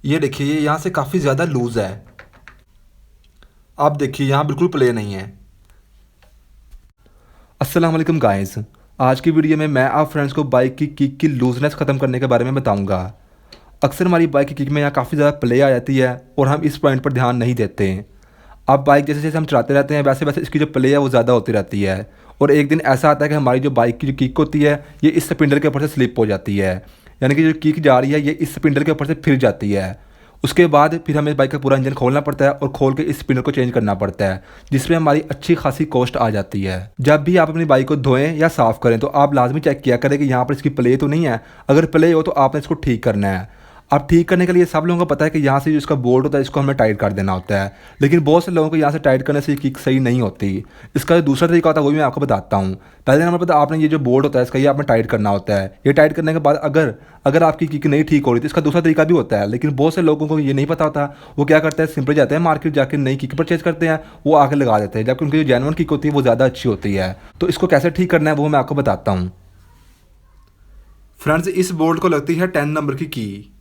ये देखिए ये यहाँ से काफ़ी ज़्यादा लूज़ है। आप देखिए यहाँ बिल्कुल प्ले नहीं है। अस्सलाम वालेकुम गाइस, आज की वीडियो में मैं आप फ्रेंड्स को बाइक की किक की लूजनेस ख़त्म करने के बारे में बताऊंगा। अक्सर हमारी बाइक की किक में यहाँ काफ़ी ज़्यादा प्ले आ जाती है और हम इस पॉइंट पर ध्यान नहीं देते हैं। अब बाइक जैसे जैसे हम चलाते रहते हैं वैसे वैसे इसकी जो प्ले है वो ज़्यादा होती रहती है और एक दिन ऐसा आता है कि हमारी जो बाइक की जो किक होती है ये इस स्पिंडल के ऊपर से स्लिप हो जाती है, यानी कि जो किक जा रही है ये इस स्पिंडल के ऊपर से फिर जाती है। उसके बाद फिर हमें बाइक का पूरा इंजन खोलना पड़ता है और खोल के इस स्पिनर को चेंज करना पड़ता है, जिसमें हमारी अच्छी खासी कॉस्ट आ जाती है। जब भी आप अपनी बाइक को धोएं या साफ़ करें तो आप लाजमी चेक किया करें कि यहाँ पर इसकी प्ले तो नहीं है। अगर प्ले हो तो आपने इसको ठीक करना है। अब ठीक करने के लिए सब लोगों को पता है कि यहाँ से जो इसका बोल्ट होता है इसको हमें टाइट कर देना होता है, लेकिन बहुत से लोगों को यहाँ से टाइट करने से ये किक सही नहीं होती। इसका जो दूसरा तरीका होता है वो भी मैं आपको बताता हूँ। पहले नंबर पर तो आपने ये जो बोल्ट होता है इसका ये आपने टाइट करना होता है। ये टाइट करने के बाद अगर अगर आपकी किक नहीं ठीक हो रही तो इसका दूसरा तरीका भी होता है, लेकिन बहुत से लोगों को ये नहीं पता होता। वो क्या करते हैं, सिंपल जाते हैं मार्केट जाकर नई किक परचेज करते हैं, वो आके लगा देते हैं, जबकि उनकी जो जेन्युइन किक होती है वो ज़्यादा अच्छी होती है। तो इसको कैसे ठीक करना है वो मैं आपको बताता हूँ। फ्रेंड्स, इस बोल्ट को लगती है 10 नंबर की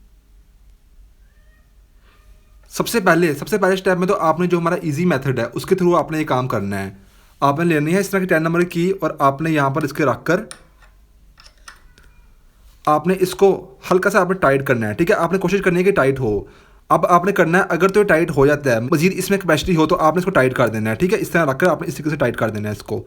सबसे पहले स्टेप में तो आपने जो हमारा इजी मेथड है उसके थ्रू आपने ये काम करना है। आपने लेनी है इस तरह की 10 नंबर की और आपने यहाँ पर इसके रख कर आपने इसको हल्का सा आपने टाइट करना है। ठीक है, आपने कोशिश करनी है कि टाइट हो। अब आपने करना है, अगर तो ये टाइट हो जाता है मजीद इसमें कैपेसिटी हो तो आपने इसको टाइट कर देना है। ठीक है, इस तरह रखकर आपने इस तरीके से टाइट कर देना है इसको।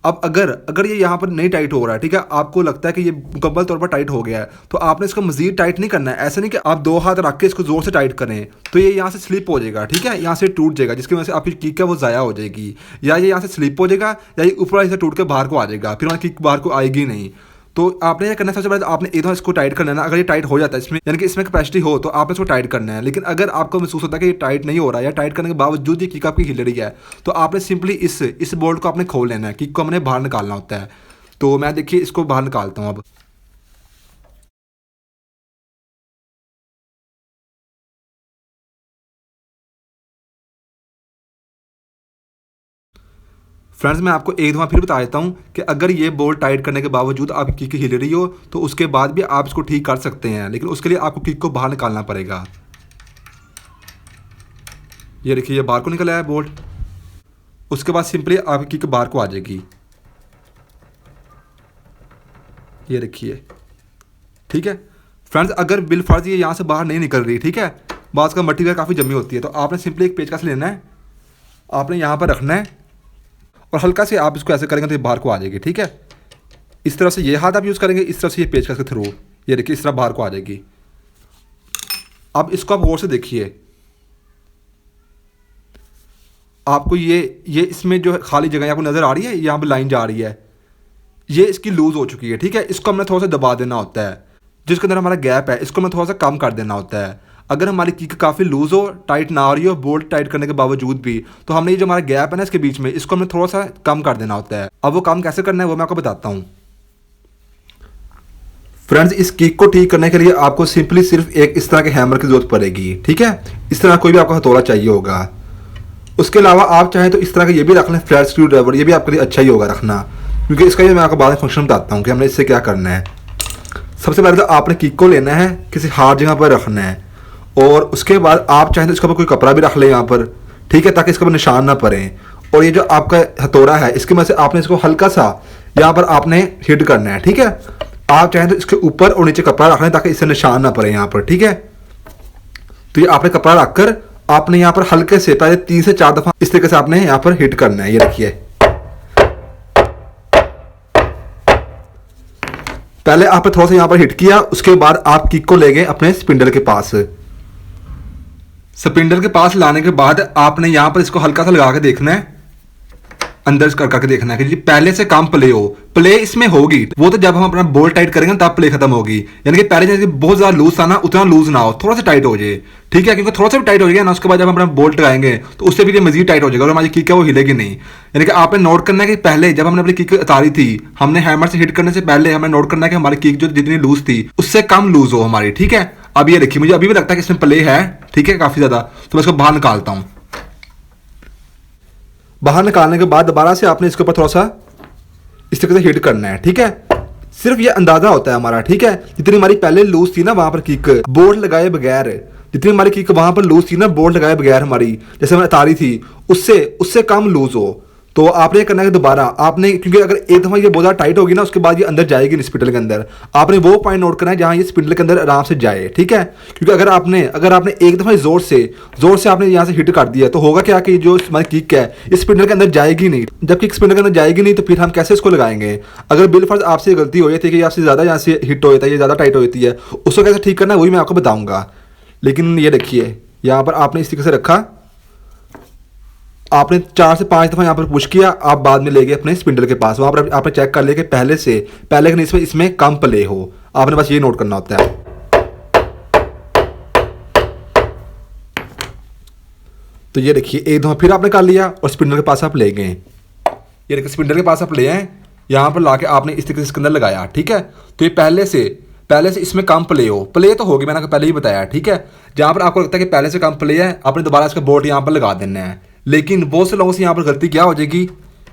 अब अगर अगर ये यहाँ पर नहीं टाइट हो रहा है, ठीक है, आपको लगता है कि ये मुकम्मल तौर पर टाइट हो गया है, तो आपने इसको मजीद टाइट नहीं करना है। ऐसा नहीं कि आप 2 हाथ रख के इसको ज़ोर से टाइट करें तो ये यहाँ से स्लिप हो जाएगा। ठीक है, यहाँ से टूट जाएगा, जिसकी वजह से आपकी किक है वो ज़ाया हो जाएगी, या ये यहाँ से स्लिप हो जाएगा या ये ऊपर वाले से टूट के बाहर को आ जाएगा, फिर हमारी किक बाहर को आएगी नहीं। तो आपने ये करना है, सबसे पहले आपने इधर इसको टाइट करना है ना। अगर ये टाइट हो जाता है इसमें, यानी कि इसमें कैपेसिटी हो, तो आपने इसको टाइट करना है। लेकिन अगर आपको महसूस होता है कि ये टाइट नहीं हो रहा है या टाइट करने के बावजूद ये किक आपकी हिल रही है, तो आपने सिंपली इस बोल्ट को आपने खोल लेना है। किक को हमने बाहर निकालना होता है। तो मैं देखिए इसको बाहर निकालता हूँ अब। फ्रेंड्स, मैं आपको एक दफ़ा फिर बता देता हूँ कि अगर ये बोल्ट टाइट करने के बावजूद आपकी किक हिल रही हो तो उसके बाद भी आप इसको ठीक कर सकते हैं, लेकिन उसके लिए आपको किक को बाहर निकालना पड़ेगा। ये देखिए ये बाहर को निकला है बोल्ट। उसके बाद सिंपली आपकी किक बाहर को आ जाएगी। ये देखिए, ठीक है फ्रेंड्स, अगर बिल फर्ज ये यहाँ से बाहर नहीं निकल रही, ठीक है, बास का मटीरियल काफ़ी जमी होती है, तो आपने सिंपली एक पेचकस लेना है, आपने यहाँ पर रखना है और हल्का से आप इसको ऐसे करेंगे तो ये बाहर को आ जाएगी। ठीक है, इस तरफ से ये हाथ आप यूज़ करेंगे, इस तरफ से ये पेचकस के थ्रू, ये देखिए इस तरह बाहर को आ जाएगी। अब इसको आप गौर से देखिए, आपको ये इसमें जो खाली जगह आपको नज़र आ रही है, यहाँ पर लाइन जा रही है, ये इसकी लूज़ हो चुकी है। ठीक है, इसको हमने थोड़ा सा दबा देना होता है। जिसके अंदर हमारा गैप है इसको हमें थोड़ा सा कम कर देना होता है। अगर हमारी किक काफ़ी लूज़ हो, टाइट ना हो रही हो बोल्ट टाइट करने के बावजूद भी, तो हमने ये जो हमारा गैप है ना इसके बीच में, इसको हमें थोड़ा सा कम कर देना होता है। अब वो काम कैसे करना है वो मैं आपको बताता हूँ। फ्रेंड्स, इस किक को ठीक करने के लिए आपको सिंपली सिर्फ एक इस तरह के हैमर की जरूरत पड़ेगी। ठीक है, इस तरह कोई भी आपको हथौड़ा चाहिए होगा। उसके अलावा आप चाहें तो इस तरह का ये भी रख लें, फ्लैट स्क्रू ड्राइवर, ये भी आपके लिए अच्छा ही होगा रखना, क्योंकि इसका ये मैं आपको बाद में फंक्शन बताता हूँ कि हमने इससे क्या करना है। सबसे पहले तो आपने किक को लेना है, किसी हार्ड जगह पर रखना है, और उसके बाद आप चाहें तो इसके ऊपर कोई कपड़ा भी रख लें यहाँ पर, ठीक है, ताकि इसके ऊपर निशान ना पड़े। और ये जो आपका हथौड़ा है इसकी वजह से आपने इसको हल्का सा यहाँ पर आपने हिट करना है। ठीक है, आप चाहें तो इसके ऊपर और नीचे कपड़ा रख लें ताकि इससे निशान ना पड़े यहाँ पर। ठीक है, तो ये आपने कपड़ा रखकर आपने यहाँ पर हल्के से पहले 3 से 4 दफ़ा इस तरीके से आपने यहाँ पर हिट करना है। ये देखिए, पहले आपने थोड़ा सा यहाँ पर हिट किया, उसके बाद आप किक को ले गए अपने स्पिंडल के पास। स्पिंडल के पास लाने के बाद आपने यहाँ पर इसको हल्का सा लगा के देखना है, अंदर कर करके देखना है कि जी पहले से कम प्ले हो। प्ले इसमें होगी वो तो जब हम अपना बोल्ट टाइट करेंगे तब प्ले खत्म होगी, यानी कि पहले जैसे बहुत ज्यादा लूज था ना उतना लूज ना हो, थोड़ा सा टाइट हो जाए। ठीक है, क्योंकि थोड़ा सा भी टाइट हो जाएगा ना उसके बाद जब हम अपना बोल्ट लगाएंगे तो उससे भी ये मजीद टाइट हो जाएगा और हमारी किक है वो हिलेगी नहीं। यानी कि आपने नोट करना है कि पहले जब हमने अपनी किक उतारी थी, हमने हैमर से हिट करने से पहले हमें नोट करना है कि हमारी किक जो जितनी लूज थी उससे कम लूज हो हमारी। ठीक है, अब ये देखिए मुझे अभी भी लगता है कि इसमें प्ले है, ठीक है, काफी ज्यादा, तो मैं इसको बाहर निकालता हूँ। बाहर निकालने के बाद दोबारा से आपने इसके ऊपर थोड़ा सा इस तरीके से हिट करना है। ठीक है, सिर्फ ये अंदाजा होता है हमारा। ठीक है, जितनी हमारी पहले लूज थी ना वहां पर किक बोल्ट लगाए बगैर जितनी हमारी किक वहाँ पर लूज थी ना, बोल्ट लगाए बगैर हमारी जैसे हमारी तारी थी, उससे कम लूज हो, तो आपने ये करना है कि दोबारा आपने, क्योंकि अगर एक दफ़ा ये बहुत ज़्यादा टाइट होगी ना, उसके बाद ये अंदर जाएगी नहीं स्पिंडल के अंदर, आपने वो पॉइंट नोट करना है जहाँ ये स्पिंडल के अंदर आराम से जाए, ठीक है। क्योंकि अगर आपने एक दफ़ा ज़ोर से आपने यहाँ से हिट कर दिया तो होगा क्या कि जो हमारी किक है इस स्पिंडल के अंदर जाएगी नहीं। जब किक स्पिंडल के अंदर जाएगी नहीं तो फिर हम कैसे इसको लगाएंगे। अगर बिलफर्ज आपसे गलती हो जाती है कि आपसे ज़्यादा यहाँ से हिट हो जाता है, ये ज़्यादा टाइट हो जाती है, उसको कैसे ठीक करना है वही मैं आपको बताऊँगा। लेकिन ये देखिए यहाँ पर आपने इस तरीके से रखा, आपने 4 से 5 दफ़ा यहाँ पर पुश किया, आप बाद में ले गए अपने स्पिंडल के पास, वहाँ पर आपने चेक कर लिया कि पहले के नहीं इसमें कम प्ले हो, आपने बस ये नोट करना होता है। तो ये देखिए एक दफ़ा फिर आपने कर लिया और स्पिंडल के पास आप ले गए, ये देखिए स्पिंडल के पास आप ले आए, यहाँ पर लाके आपने इस तरीके से इसके अंदर लगाया, ठीक है। तो ये पहले से इसमें कम प्ले तो होगी, मैंने पहले ही बताया, ठीक है। जहाँ पर आपको लगता है कि पहले से कम प्ले है, आपने दोबारा इसका बोल्ट यहाँ पर लगा देना है। लेकिन बहुत से लोगों से यहाँ पर गलती क्या हो जाएगी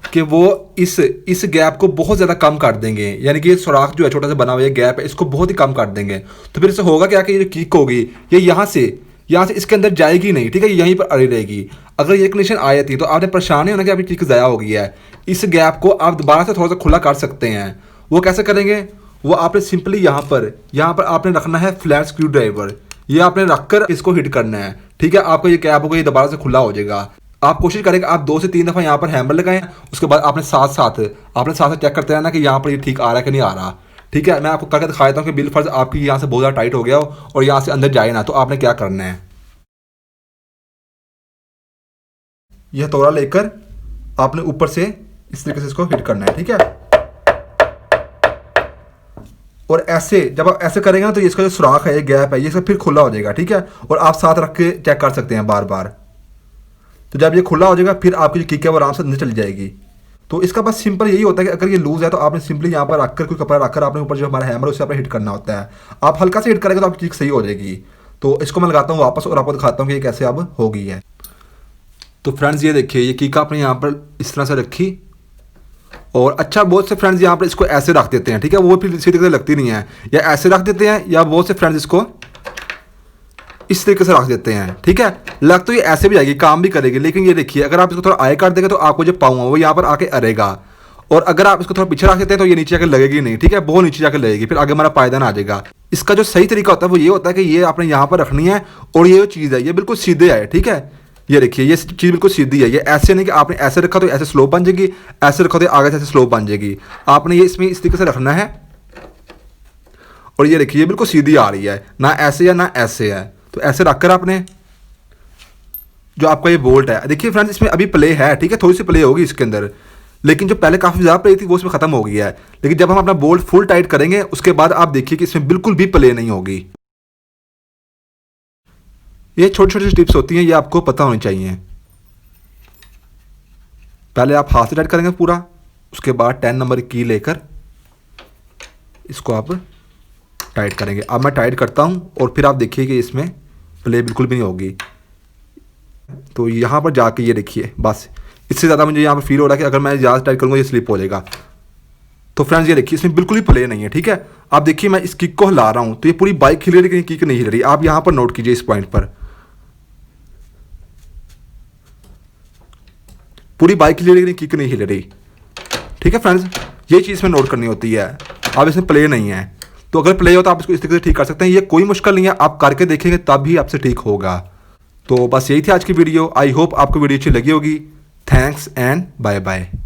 कि वो इस गैप को बहुत ज़्यादा कम कर देंगे, यानी कि ये सुराख जो है छोटा सा बना हुआ गैप है, इसको बहुत ही कम कर देंगे। तो फिर इससे होगा क्या कि ये जो किक होगी ये यहाँ से इसके अंदर जाएगी नहीं, ठीक है, यहीं पर अड़ी रहेगी। अगर ये कंडीशन आ जाती तो आपने परेशान नहीं होना कि अभी किक ज़ाया हो गई है। इस गैप को आप दोबारा से थोड़ा सा खुला कर सकते हैं। वो कैसे करेंगे, वो आपने सिंपली यहाँ पर आपने रखना है फ्लैट स्क्रू ड्राइवर, ये आपने रखकर इसको हिट करना है, ठीक है। आपका ये गैप होगा, ये दोबारा से खुला हो जाएगा। आप कोशिश करें कि आप 2 से 3 दफ़ा यहाँ पर हैमर लगाएं, उसके बाद आपने साथ चेक करते रहना कि यहाँ पर ये ठीक आ रहा है कि नहीं आ रहा, ठीक है। मैं आपको करके दिखा देता हूँ कि बिलफर्ज आपकी यहाँ से बहुत ज़्यादा टाइट हो गया हो और यहाँ से अंदर जाए ना, तो आपने क्या करना है, यह हथौड़ा लेकर आपने ऊपर से इस तरीके से इसको हिट करना है, ठीक है। और ऐसे जब आप ऐसे करेंगे ना तो इसका जो सुराख है, ये गैप है, ये सब फिर खुला हो जाएगा, ठीक है। और आप साथ रख के चेक कर सकते हैं बार बार। तो जब ये खुला हो जाएगा फिर आपकी जो किक है वो आराम से अंदर चली जाएगी। तो इसका बस सिंपल यही होता है कि अगर ये लूज है तो आपने सिंपली यहाँ पर रखकर कोई कपड़ा रखकर आपने ऊपर जो हमारा हैमर उससे आपने हिट करना होता है। आप हल्का से हिट करेंगे तो आपकी किक सही हो जाएगी। तो इसको मैं लगाता हूँ वापस और आपको दिखाता हूँ कि ये कैसे अब हो गई है। तो फ्रेंड्स ये देखिए, ये किक आपने यहाँ पर इस तरह से रखी और अच्छा बहुत से फ्रेंड्स यहाँ पर इसको ऐसे रख देते हैं, ठीक है, वो फिर इसी तरीके से लगती नहीं है, या ऐसे रख देते हैं या बहुत से फ्रेंड्स इसको इस तरीके से रख देते हैं, ठीक है। लग तो ये ऐसे भी जाएगी, काम भी करेगी, लेकिन ये देखिए अगर आप इसको थोड़ा आए कर देंगे तो आपको जो पाऊँ वो यहाँ पर आके अरेगा, और अगर आप इसको थोड़ा पीछे रख देते हैं तो ये नीचे जाकर लगेगी नहीं, ठीक है, बहुत नीचे जाकर लगेगी, फिर आगे हमारा पायदान आ जाएगा। इसका जो सही तरीका होता है वो ये होता है कि ये आपने यहाँ पर रखनी है और ये जो चीज़ है ये बिल्कुल सीधे आए, ठीक है। ये देखिए ये चीज़ बिल्कुल सीधी है, ये ऐसे नहीं कि आपने ऐसे रखा तो ऐसे स्लोप बन जाएगी, ऐसे रखा तो आगे से ऐसे स्लोप बन जाएगी। आपने ये इसमें इस तरीके से रखना है और ये देखिए ये बिल्कुल सीधी आ रही है, ना ऐसे है ना ऐसे है। तो ऐसे रखकर आपने जो आपका ये बोल्ट है, देखिए फ्रेंड्स इसमें अभी प्ले है, ठीक है, थोड़ी सी प्ले होगी इसके अंदर, लेकिन जो पहले काफ़ी ज़्यादा प्ले थी वो इसमें ख़त्म हो गई है। लेकिन जब हम अपना बोल्ट फुल टाइट करेंगे उसके बाद आप देखिए कि इसमें बिल्कुल भी प्ले नहीं होगी। ये छोटी छोटी टिप्स होती हैं, ये आपको पता होनी चाहिए। पहले आप हाथ से टाइट करेंगे पूरा, उसके बाद 10 नंबर की लेकर इसको आप टाइट करेंगे। अब मैं टाइट करता हूँ और फिर आप देखिए कि इसमें प्ले बिल्कुल भी नहीं होगी। तो यहाँ पर जाके ये देखिए बस इससे ज़्यादा मुझे यहाँ पर फील हो रहा है कि अगर मैं ज़्यादा टाइट करूँगा ये स्लिप हो जाएगा। तो फ्रेंड्स ये देखिए इसमें बिल्कुल भी प्ले नहीं है, ठीक है। आप देखिए मैं इस किक को हिला रहा हूँ तो ये पूरी बाइक हिल रही है लेकिन किक नहीं हिल रही। आप यहाँ पर नोट कीजिए, इस पॉइंट पर पूरी बाइक हिल रही है लेकिन किक नहीं हिल रही, ठीक है फ्रेंड्स, ये चीज़ में नोट करनी होती है। अब इसमें प्ले नहीं है, तो अगर प्ले हो तो आप इसको इस तरीके से ठीक कर सकते हैं। ये कोई मुश्किल नहीं है, आप करके देखेंगे तब भी आपसे ठीक होगा। तो बस यही थी आज की वीडियो। आई होप आपको वीडियो अच्छी लगी होगी। Thanks and bye bye.